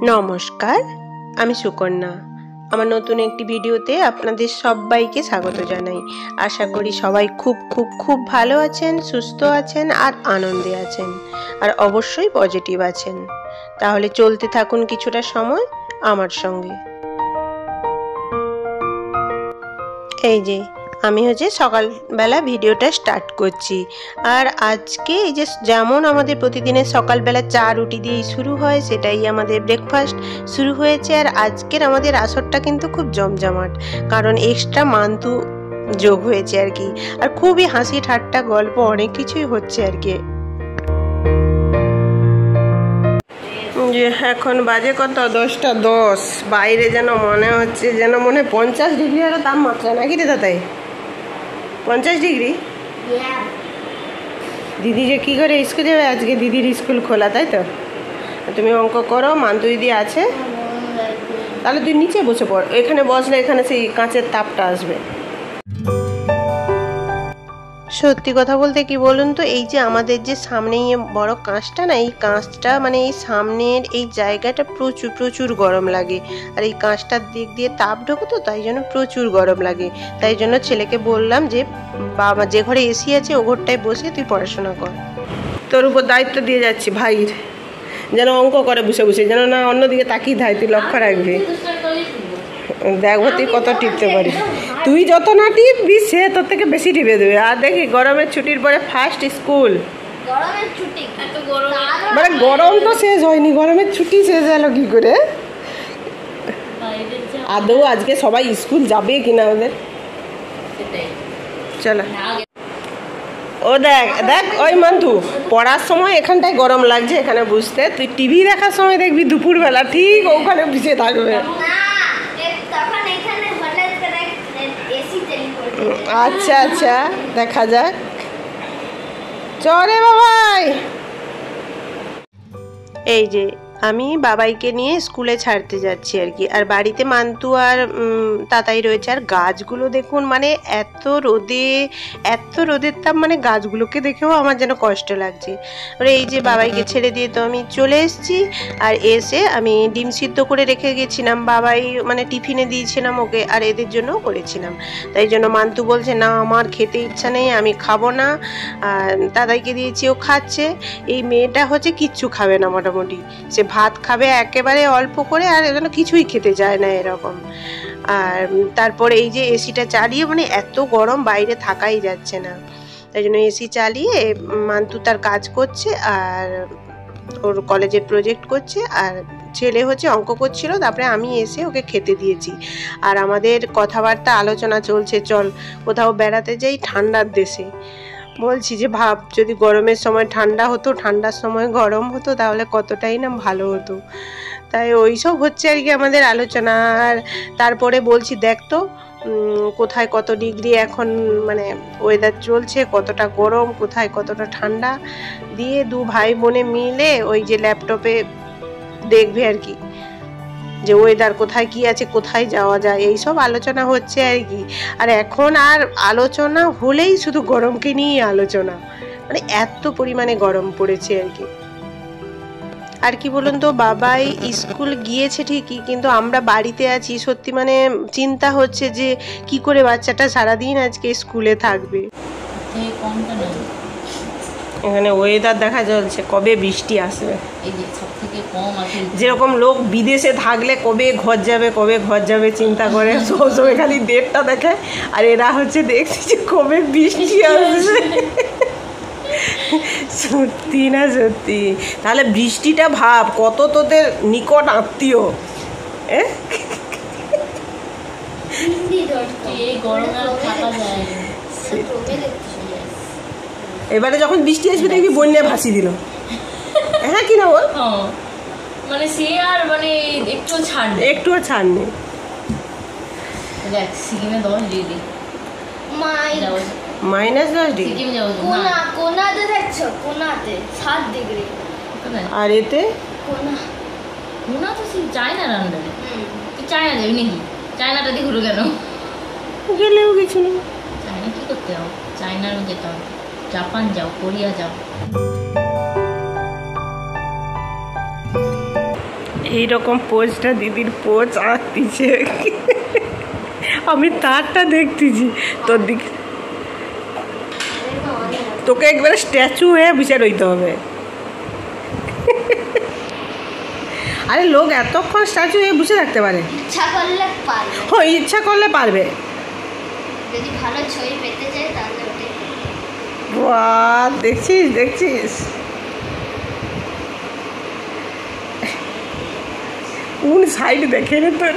নমস্কার, আমি সুকন্যা। আমার নতুন একটি ভিডিওতে আপনাদের সবাইকে স্বাগত জানাই। আশা করি সবাই খুব খুব খুব ভালো আছেন, সুস্থ আছেন আর আনন্দে আছেন, আর অবশ্যই পজিটিভ আছেন। তাহলে চলতে থাকুন কিছুটা সময় আমার সঙ্গে। এই যে আমি সকালবেলা ভিডিওটা স্টার্ট করছি। আর আজকে এই যে যেমন আমাদের প্রতিদিনের সকালবেলা চা রুটি দিয়েই শুরু হয়, সেটাই আমাদের ব্রেকফাস্ট শুরু হয়েছে। আর আজকের আমাদের আসরটা কিন্তু খুব জমজমাট, কারণ এক্সট্রা মান্তু যোগ হয়েছে আর কি। আর খুবই হাসি ঠাট্টা গল্প অনেক কিছুই হচ্ছে আর কি। এখন বাজে কত? 10টা 10। বাইরে যেন মনে হচ্ছে 50 ডিগ্রি আরো তাপমাত্রা, নাকি রে দাদাই? 50 ডিগ্রি। দিদি যে কি করে স্কুল যাবে? আজকে দিদির স্কুল খোলা, তাই তো? তুমি অঙ্ক করো, মান্তু দিদি আছে, তাহলে তুই নিচে বসে পড়। এখানে বসলে এখানে সেই কাঁচের তাপটা আসবে। সত্যি কথা বলতে কি বলুন তো, এই যে আমাদের যে সামনে বড় কাঁচটা না, এই কাঁচটা মানে এই সামনের এই জায়গাটা প্রচুর প্রচুর গরম লাগে। আর এই কাঁচটার দিক দিয়ে তাপ ঢোকে, তো তাই জন্য প্রচুর গরম লাগে। তাই জন্য ছেলেকে বললাম যে বাবা যে ঘরে এসি আছে ও ঘরটায় বসে তুই পড়াশোনা কর। তোর উপর দায়িত্ব দিয়ে যাচ্ছি ভাইয়ের, যেন অঙ্ক করে বসে বসে, যেন না অন্যদিকে তাকিয়ে থাকে। তুই লক্ষ্য রাখবি, দেখবো তুই কত টিপতে পারি। তুই যত না টিপবি সে তোর থেকে বেশি টিপে দেবে। আর দেখি গরমের ছুটির পরে ফার্স্ট স্কুল। মানে গরম তো শেষ হয়নি, গরমের ছুটি শেষ হলো কি করে? আদৌ আজকে সবাই স্কুল যাবে কিনা ওদের? চলো। ও দেখ দেখ, ওই মান্তু পড়ার সময় এখানটায় গরম লাগছে এখানে বুঝতে, তুই টিভি দেখার সময় দেখবি দুপুরবেলা ঠিক ওখানে বসে থাকবে। আচ্ছা আচ্ছা, দেখা যাক। চলে বাবাই। এই যে আমি বাবাইকে নিয়ে স্কুলে ছাড়তে যাচ্ছি আর কি। আর বাড়িতে মান্তু আর তাতাই রয়েছে। আর গাছগুলো দেখুন, মানে এত রোদের তাপ, মানে গাছগুলোকে দেখেও আমার যেন কষ্ট লাগছে। আর এই যে বাবাইকে ছেড়ে দিয়ে তো আমি চলে এসেছি। আর এসে আমি ডিম সিদ্ধ করে রেখে গেছিলাম, বাবাই মানে টিফিনে দিয়েছিলাম ওকে, আর এদের জন্যও করেছিলাম। তাই জন্য মান্তু বলছে না আমার খেতে ইচ্ছা নেই, আমি খাবো না। আর দাদাইকে দিয়েছি, ও খাচ্ছে। এই মেয়েটা কিচ্ছু খাবে না মোটামুটি, সে ভাত খাবে একেবারে অল্প করে, আর যেন কিছুই খেতে যায় না এরকম। আর তারপরে এই যে এসিটা চালিয়ে, মানে এত গরম বাইরে থাকাই যাচ্ছে না, তাই জন্য এসি চালিয়ে মান্তু তার কাজ করছে আর ওর কলেজের প্রজেক্ট করছে। আর ছেলে অঙ্ক করছিল। তারপরে আমি এসে ওকে খেতে দিয়েছি। আর আমাদের কথাবার্তা আলোচনা চলছে, চল কোথাও বেড়াতে যাই ঠান্ডার দেশে। বলছি যে ভাব, যদি গরমের সময় ঠান্ডা হতো, ঠান্ডার সময় গরম হতো, তাহলে কতটাই না ভালো হতো। তাই ওইসব হচ্ছে আর কি আমাদের আলোচনা। আর তারপরে বলছি দেখ তো কোথায় কত ডিগ্রি এখন মানে ওয়েদার চলছে, কতটা গরম, কোথায় কতটা ঠান্ডা, দিয়ে দু ভাই বোনে মিলে ওই যে ল্যাপটপে দেখবে আর কি, যে ওয়েদার কোথায় কি আছে, কোথায় যাওয়া যায়, এইসব আলোচনা হচ্ছে আর কি। আর এখন আর আলোচনা হলেই শুধু গরমকে নিয়েই আলোচনা, মানে এত পরিমাণে গরম পড়েছে আর কি। আর কি বলুন তো, বাবাই স্কুল গিয়েছে ঠিকই, কিন্তু আমরা বাড়িতে আছি। সত্যি মানে চিন্তা হচ্ছে যে কি করে বাচ্চাটা সারাদিন আজকে স্কুলে থাকবে। এখানে ওয়েদার দেখা চলছে, কবে বৃষ্টি আসবে। যেরকম লোক বিদেশে থাকলে কবে ঘর যাবে চিন্তা করে, সবসময় খালি ডেটটা দেখে। আর এরা দেখছি যে কবে বৃষ্টি আসবে। সত্যি না সত্যি। তাহলে বৃষ্টিটা ভাব কত তোদের নিকট আত্মীয়। এবারে যখন বৃষ্টি আসবে দেখবি বন্যা ভাসি দিল। হ্যাঁ কি না বল, মানে সে আর মানে একটুও ছাড় নেই। দেখ সিকিমে 10 ডিগ্রি, -10 ডিগ্রি, কোনাতে দেখছো, কোনাতে 7 ডিগ্রি। আর এতে কোনা তো চায়নার আন্ডারে। তুই চায়না যাবি নাকি? চায়নাটা দিয়ে ঘুরো কেন? গেলেও কিছু না, চায়না কি করতে হবে? চায়নারও যেতে হবে, জাপান যাও, কোরিয়া যাও। এইরকম পোজটা দিদির পোজ আঁকতিছে, আমি তারটা দেখতেছি তোর দিকে। তোকে একবারে স্ট্যাচু হয়ে বিচার হইতে হবে। আরে লোক এতক্ষণ স্ট্যাচু হয়ে বসে থাকতে পারে? ইচ্ছা করলে পারবে। ও ইচ্ছা করলে পারবে, যদি ভালো ছবি পেতে চাই তাহলে ওটাই। বাহ, দেখছিস দেখছিস কোন সাইড দেখে রে তোর।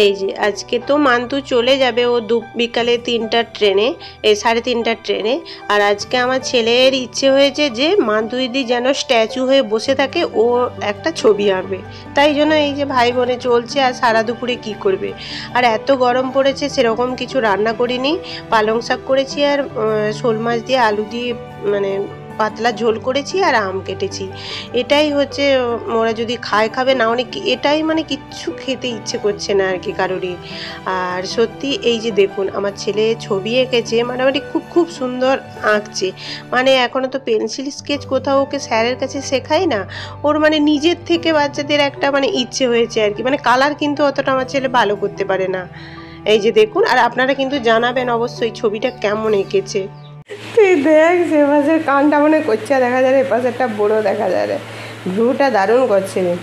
এই যে আজকে তো মান্তু চলে যাবে ও বিকালে 3টার ট্রেনে, 3:30টার ট্রেনে। আর আজকে আমার ছেলের ইচ্ছে হয়েছে যে মান্তু দিদি যেন স্ট্যাচু হয়ে বসে থাকে, ও একটা ছবি আঁকবে। তাই জন্য এই যে ভাই বোনে চলছে। আর সারা দুপুরে কি করবে, আর এত গরম পড়েছে, সেরকম কিছু রান্না করিনি। পালং শাক করেছি আর শোল মাছ দিয়ে আলু দিয়ে মানে পাতলা ঝোল করেছি আর আম কেটেছি। এটাই হচ্ছে, ওরা যদি খাবে না অনেক, এটাই মানে কিচ্ছু খেতে ইচ্ছে করছে না আর কি কারোরই। আর সত্যি এই যে দেখুন আমার ছেলে ছবি এঁকেছে, মোটামুটি খুব খুব সুন্দর আঁকছে। মানে এখনও তো পেন্সিল স্কেচ কোথাও ওকে স্যারের কাছে শেখাই না, ওর মানে নিজের থেকে বাচ্চাদের একটা মানে ইচ্ছে হয়েছে আর কি। মানে কালার কিন্তু অতটা আমার ছেলে ভালো করতে পারে না। এই যে দেখুন, আর আপনারা কিন্তু জানাবেন অবশ্যই ছবিটা কেমন এঁকেছে। তুই দেখ, সে পাশের কানটা মনে করছে দেখা যায়, এ পাশেরটা বড়ো দেখা যায়, ভ্রুটা দারুণ করছে রে।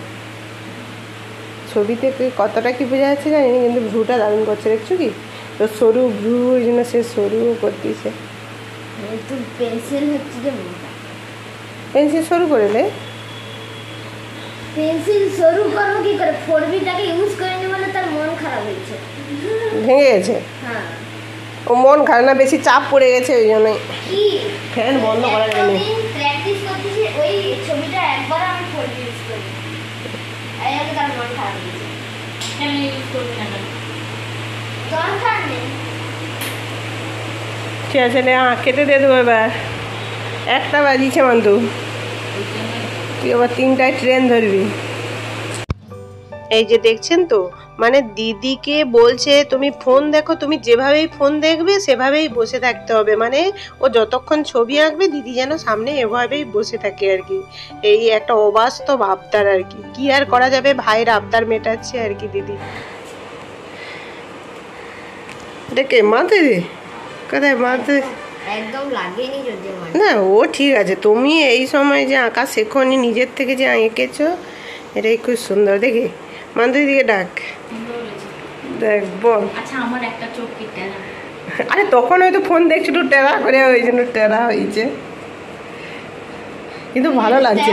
ছবিতে কতটা কি বোঝা যাচ্ছে জানি না, কিন্তু ভ্রুটা দারুণ করছে, দেখছো কি? তো সরু ভ্রু, ওই জন্য সে সরু করতেছে। পেন্সিল হচ্ছে যে পেন্সিল সরু করে নে, পেন্সিল সরু করবো কি করে? 4Bটাকে ইউজ করেনি বলে তার মন খারাপ হয়েছে, ভেঙে গেছে। হ্যাঁ, ও মন খারাপ না, বেশি চাপ পড়ে গেছে ওই জন্যই। কি ফ্যান বন্ধ করা যাবে না। প্র্যাকটিস করতেছি, ওই ছবিটা একবার আমি 4B ইউজ করি, এই জন্য তার মন খারাপ হয়েছে। কেন ইউজ করবি না? দরকার নেই। ঠিক আছে, কেটে দিয়ে দেবো এবার। 1টা বাজিয়েছে মান্তু, তুই আবার 3টায় ট্রেন ধরবি। এই যে দেখছেন তো, মানে দিদিকে বলছে তুমি ফোন দেখো, তুমি যেভাবেই ফোন দেখবে সেভাবেই বসে থাকতে হবে। মানে ও যতক্ষণ ছবি আঁকবে দিদি যেন সামনে এভাবেই বসে থাকে আর কি। এই একটা অবাস্তব আবদার আর কি, কি আর করা যাবে, ভাইয়ের আবদার মেটাচ্ছে আর কি দিদি। দেখে মাতে রে, কোথায় মাতে? একদম লাগেনি যদি না, ও ঠিক আছে। তুমি এই সময় যে আঁকা শেখোনি, নিজের থেকে যে এঁকেছো, এটাই খুব সুন্দর। দেখি মান্তু দিকে ডাক, দেখ বল। আচ্ছা, আমার একটা চোখ কি টেরা? আরে তখন হয়তো ফোন দেখছি একটু টেরা করে, ওই জন্য টেরা হয়েছে, কিন্তু ভালো লাগছে।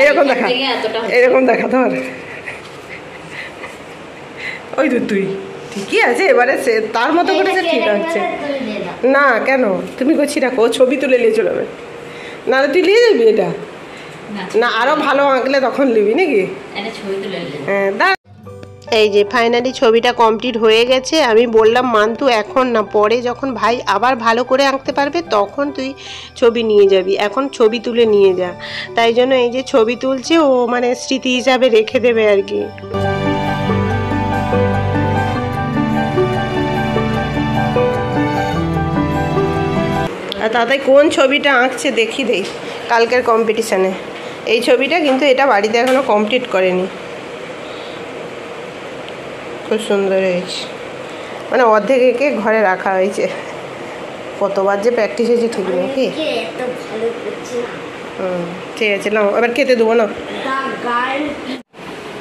এরকম দেখা, এরকম দেখা ধর, ওই তো তুই ঠিকই আছে। এবারে সে তার মতো করে সে ঠিক আছে না। কেন তুমি করছি রাখো, ও ছবি তুলে নিয়ে চলে যাবে, না তুই নিয়ে যাবি এটা না, আরো ভালো আঁকলে তখন নিবি নাকি? হ্যাঁ, এই যে ফাইনালি ছবিটা কমপ্লিট হয়ে গেছে। আমি বললাম মান্তু এখন না, পরে যখন ভাই আবার ভালো করে আঁকতে পারবে তখন তুই ছবি নিয়ে যাবি, এখন ছবি তুলে নিয়ে যা। তাই জন্য এই যে ছবি তুলছে, ও মানে স্মৃতি হিসাবে রেখে দেবে আর কি। আর তাতে কোন ছবিটা আঁকছে দেখি দেই কালকের কম্পিটিশানে। এই ছবিটা কিন্তু এটা বাড়িতে এখনও কমপ্লিট করেনি, খুব সুন্দর হয়েছে। মানে অর্ধেক এঁকে ঘরে রাখা হয়েছে, কতবার যে প্র্যাকটিস হয়েছে ঠিক নেই কি। ঠিক আছে, নাও এবার খেতে দেবো না।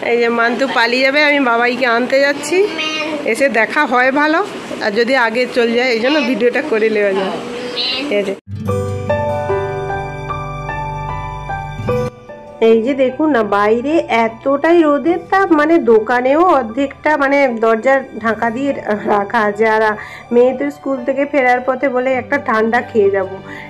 এই যে মান্তু পালিয়ে যাবে, আমি বাবাইকে আনতে যাচ্ছি, এসে দেখা হয় ভালো, আর যদি আগে চলে যায় এই জন্য ভিডিওটা করে নেওয়া যায়। ঠিক আছে, এই যে দেখুন না, বাইরে এতটাই রোদের তাপ, মানে দোকানেও অর্ধেকটা মানে দরজার ঢাকা দিয়ে রাখা আছে। আর মেয়ে তো স্কুল থেকে ফেরার পথে বলে একটা ঠান্ডা খেয়ে যাব।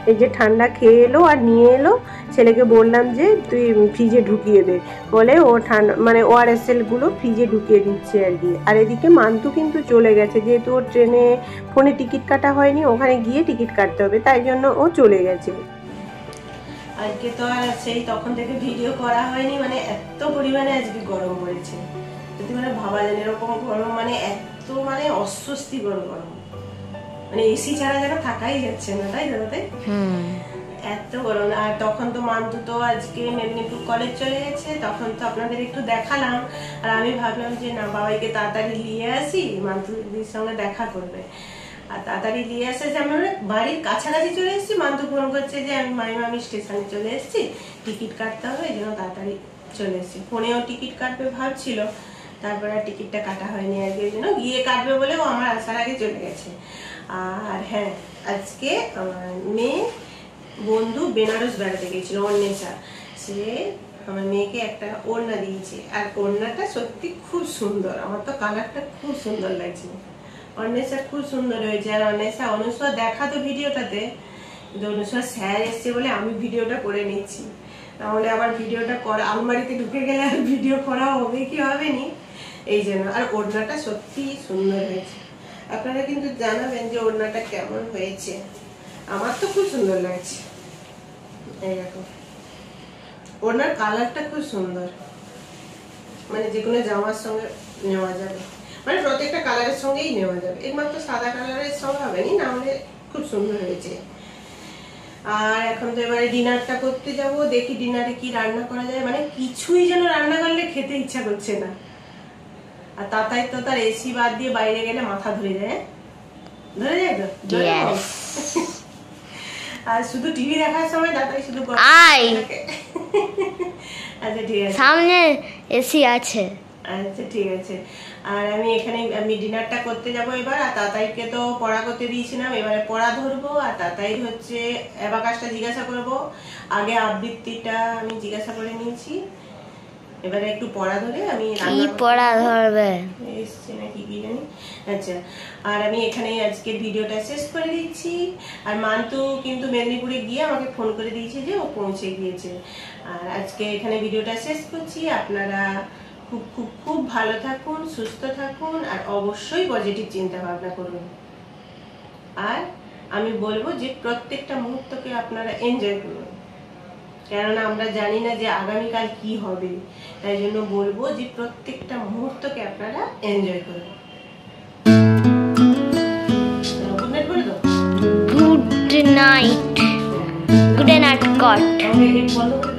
এই যে ঠান্ডা খেয়ে এলো আর নিয়ে এলো, ছেলেকে বললাম যে তুই ফ্রিজে ঢুকিয়ে দে, বলে ও ঠান্ডা মানে ORSLগুলো ফ্রিজে ঢুকিয়ে দিচ্ছে আর কি। আর এদিকে মান্তু কিন্তু চলে গেছে, যেহেতু ওর ট্রেনে ফোনে টিকিট কাটা হয়নি, ওখানে গিয়ে টিকিট কাটতে হবে, তাই জন্য ও চলে গেছে। আজকে তো আর সেই তখন থেকে ভিডিও করা হয়নি, মানে এত পরিমাণে আজকে গরম পড়েছে, যদি মানে ভাবা যায় এরকম গরম, মানে এত মানে অস্বস্তিকর গরম, মানে এসি ছাড়া যেন থাকাই যাচ্ছে না, তাই দাদা? তাই এত গরম। আর তখন তো মান্তু তো আজকে মেদিনীপুর কলেজ চলে গেছে, তখন তো আপনাদের একটু দেখালাম। আর আমি ভাবলাম যে না, বাবাইকে তাড়াতাড়ি নিয়ে আসি, মান্তু দিদির সঙ্গে দেখা করবে। আর তাড়াতাড়ি নিয়ে আসে যে আমরা বাড়ির কাছাকাছি চলে এসেছি। মান্তু ফোন করছে যে আমি মামি স্টেশনে চলে এসেছি, টিকিট কাটতে হবে, এই জন্য তাড়াতাড়ি চলে এসেছি। ফোনেও টিকিট কাটবে ভাবছিল, তারপরে আর টিকিটটা কাটা হয়নি আর কি, ওই জন্য গিয়ে কাটবে বলেও আমার আসার আগে চলে গেছে। আর হ্যাঁ, আজকে আমার মেয়ে বন্ধু বেনারস বেড়াতে গেছিল, অন্বেষা। সে আমার মেয়েকে একটা ওড়না দিয়েছে, আর ওড়নাটা সত্যি খুব সুন্দর, আমার তো কালারটা খুব সুন্দর লাগছে। অন্বেষা খুব সুন্দর হয়েছে। আর অনুষ্কা দেখাতো ভিডিওটাতে, কিন্তু অনুষ্কা স্যার এসছে বলে আমি ভিডিওটা করে নিচ্ছি, তাহলে আবার ভিডিওটা করা আলমারিতে ঢুকে গেলে আর ভিডিও করা হবে কি হবে নি, এই জন্য। আর ওড়নাটা সত্যি সুন্দর হয়েছে। আপনারা কিন্তু জানাবেন যে ওড়নাটা কেমন হয়েছে। আমার তো খুব সুন্দর লাগছে। এই দেখো, ওড়নার কালারটা খুব সুন্দর, মানে যে কোনো জামার সঙ্গে নেওয়া যাবে, মানে প্রত্যেকটা কালারের সঙ্গেই নেওয়া যাবে, একমাত্র সাদা কালারের সঙ্গে হবে না, হলে খুব সুন্দর হয়েছে। আর এখন তো এবারে ডিনারটা করতে যাব, দেখি ডিনারে কি রান্না করা যায়, মানে কিছুই যেন রান্না করলে খেতে ইচ্ছা করছে না। আর তাতাই তো তার এসি বাদ দিয়ে বাইরে গেলে মাথা ধরে যায়, ধরে যায় তো। আর শুধু টিভি দেখার সময় দাদাই শুধু আচ্ছা ঠিক আছে, সামনে এসি আছে। আচ্ছা ঠিক আছে। আর আমি ডিনারটা করতে যাব এবার। আর তাতাইকে তো পড়া করতে দিয়েছিলাম, এবারে পড়া ধরবো। আর তাতাই হচ্ছে অ্যাবাকাসটা জিজ্ঞাসা করব, আগে আবৃত্তিটা আমি জিজ্ঞাসা করে নিয়েছি, এবারে একটু পড়া ধরে আমি কি পড়া ধরবে এসছে নাকি কি জানি। আচ্ছা, আর আমি এখানে আজকের ভিডিওটা শেষ করে দিচ্ছি। আর মান্তু কিন্তু মেদিনীপুরে গিয়ে আমাকে ফোন করে দিয়েছে যে ও পৌঁছে গিয়েছে। আর আজকে এখানে ভিডিওটা শেষ করছি। আপনারা খুব খুব খুব ভালো থাকুন, সুস্থ থাকুন, আর অবশ্যই পজিটিভ চিন্তা ভাবনা করুন। আর আমি বলবো যে প্রত্যেকটা মুহূর্তকে আপনারা এনজয় করুন, কেননা আমরা জানি না যে আগামীকাল কি হবে, তাই জন্য বলবো যে প্রত্যেকটা মুহূর্তকে আপনারা এনজয় করুন। গুড নাইট বলে দাও। Good night, good night god. বলো।